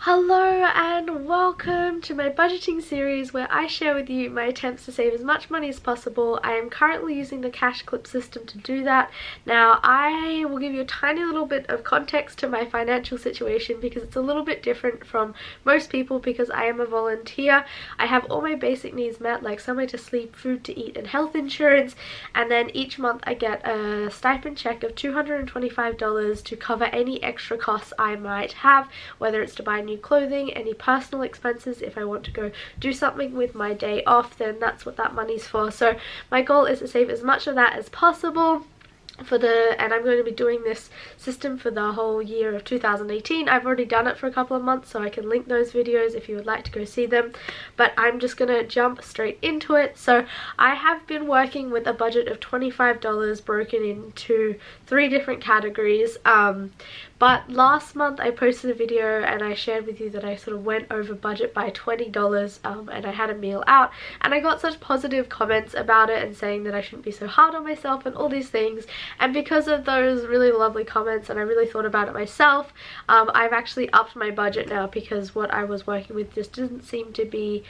Hello and welcome to my budgeting series where I share with you my attempts to save as much money as possible. I am currently using the cash clip system to do that. Now I will give you a tiny little bit of context to my financial situation because it's a little bit different from most people because I am a volunteer. I have all my basic needs met, like somewhere to sleep, food to eat and health insurance, and then each month I get a stipend check of $225 to cover any extra costs I might have, whether it's to buy new clothing, any personal expenses. If I want to go do something with my day off, then that's what that money's for. So my goal is to save as much of that as possible and I'm going to be doing this system for the whole year of 2018. I've already done it for a couple of months, so I can link those videos if you would like to go see them, but I'm just gonna jump straight into it. So I have been working with a budget of $25 broken into 3 different categories, but last month I posted a video and I shared with you that I sort of went over budget by $20 and I had a meal out, and I got such positive comments about it and saying that I shouldn't be so hard on myself and all these things. And because of those really lovely comments and I really thought about it myself, I've actually upped my budget now because what I was working with just didn't seem to be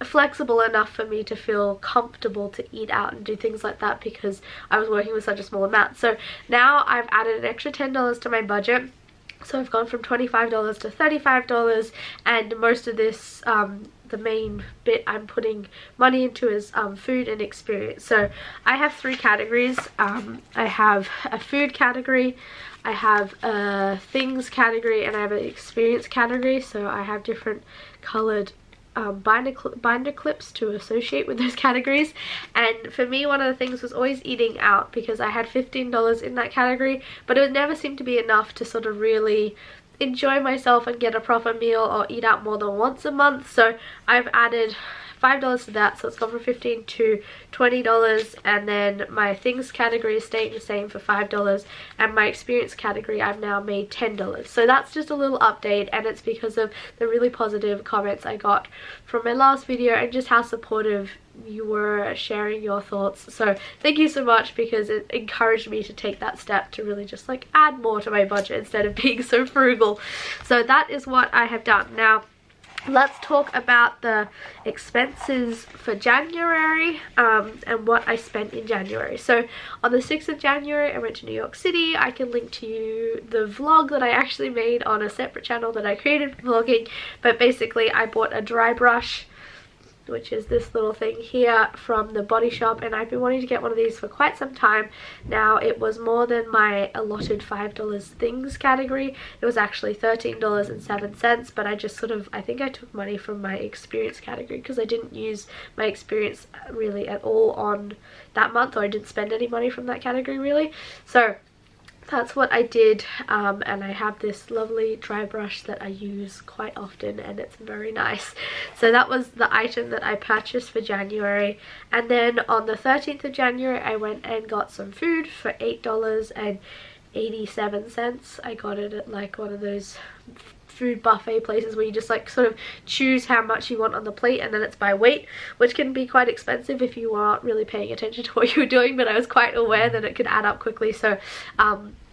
flexible enough for me to feel comfortable to eat out and do things like that because I was working with such a small amount. So now I've added an extra $10 to my budget. So I've gone from $25 to $35, and most of this, the main bit I'm putting money into is food and experience. So I have 3 categories. I have a food category, I have a things category, and I have an experience category. So I have different colored binder clips to associate with those categories. And for me, one of the things was always eating out because I had $15 in that category, but it would never seem to be enough to sort of really enjoy myself and get a proper meal or eat out more than once a month. So I've added $5 to that, so it's gone from $15 to $20, and then my things category is staying the same for $5, and my experience category I've now made $10. So that's just a little update, and it's because of the really positive comments I got from my last video and just how supportive you were sharing your thoughts. So thank you so much, because it encouraged me to take that step to really just like add more to my budget instead of being so frugal. So that is what I have done. Now let's talk about the expenses for January and what I spent in January. So on the 6th of January I went to New York City. I can link to you the vlog that I actually made on a separate channel that I created for vlogging, but basically I bought a dry brush, which is this little thing here from the Body Shop, and I've been wanting to get one of these for quite some time now. It was more than my allotted $5 things category. It was actually $13.07, but I just sort of, I think I took money from my experience category because I didn't use my experience really at all on that month, or I didn't spend any money from that category really. So that's what I did, and I have this lovely dry brush that I use quite often and it's very nice. So that was the item that I purchased for January. And then on the 13th of January I went and got some food for $8.87. I got it at like one of those food buffet places where you just like sort of choose how much you want on the plate, and then it's by weight, which can be quite expensive if you aren't really paying attention to what you're doing, but I was quite aware that it could add up quickly. So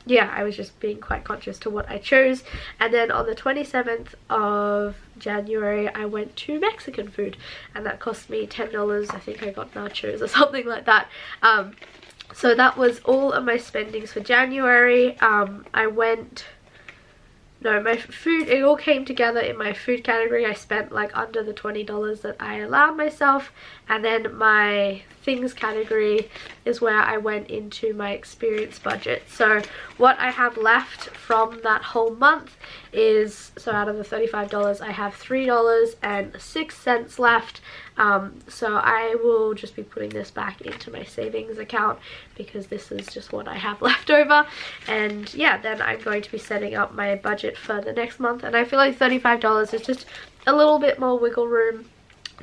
yeah, I was just being quite conscious to what I chose. And then on the 27th of January I went to Mexican food, and that cost me $10. I think I got nachos or something like that. So that was all of my spendings for January. My food, it all came together in my food category. I spent like under the $20 that I allowed myself, and then my things category is where I went into my experience budget. So what I have left from that whole month is, so out of the $35 I have $3.06 left. So I will just be putting this back into my savings account because this is just what I have left over. And yeah, then I'm going to be setting up my budget for the next month, and I feel like $35 is just a little bit more wiggle room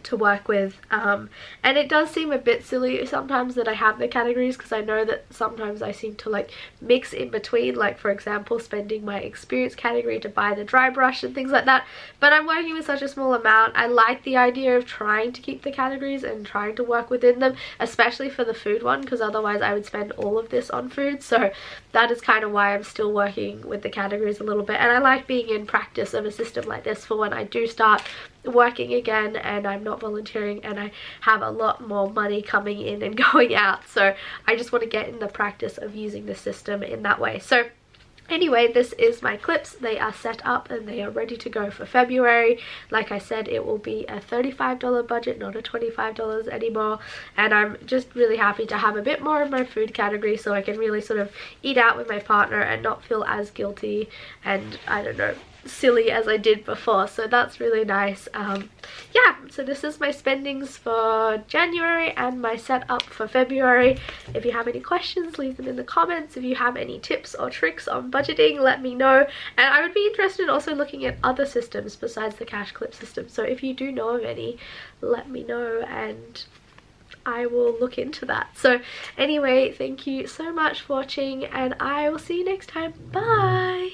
to work with, and it does seem a bit silly sometimes that I have the categories, because I know that sometimes I seem to like mix in between, like for example spending my experience category to buy the dry brush and things like that, but I'm working with such a small amount. I like the idea of trying to keep the categories and trying to work within them, especially for the food one, because otherwise I would spend all of this on food. So that is kind of why I'm still working with the categories a little bit, and I like being in practice of a system like this for when I do start working again and I'm not volunteering and I have a lot more money coming in and going out. So I just want to get in the practice of using the system in that way. So anyway, this is my clips. They are set up and they are ready to go for February. Like I said, it will be a $35 budget, not a $25 anymore, and I'm just really happy to have a bit more of my food category so I can really sort of eat out with my partner and not feel as guilty and, I don't know, silly as I did before. So that's really nice. Yeah, so this is my spendings for January and my setup for February. If you have any questions, leave them in the comments. If you have any tips or tricks on budgeting, let me know. And I would be interested in also looking at other systems besides the cash clip system, so if you do know of any, let me know and I will look into that. So anyway, thank you so much for watching and I will see you next time. Bye!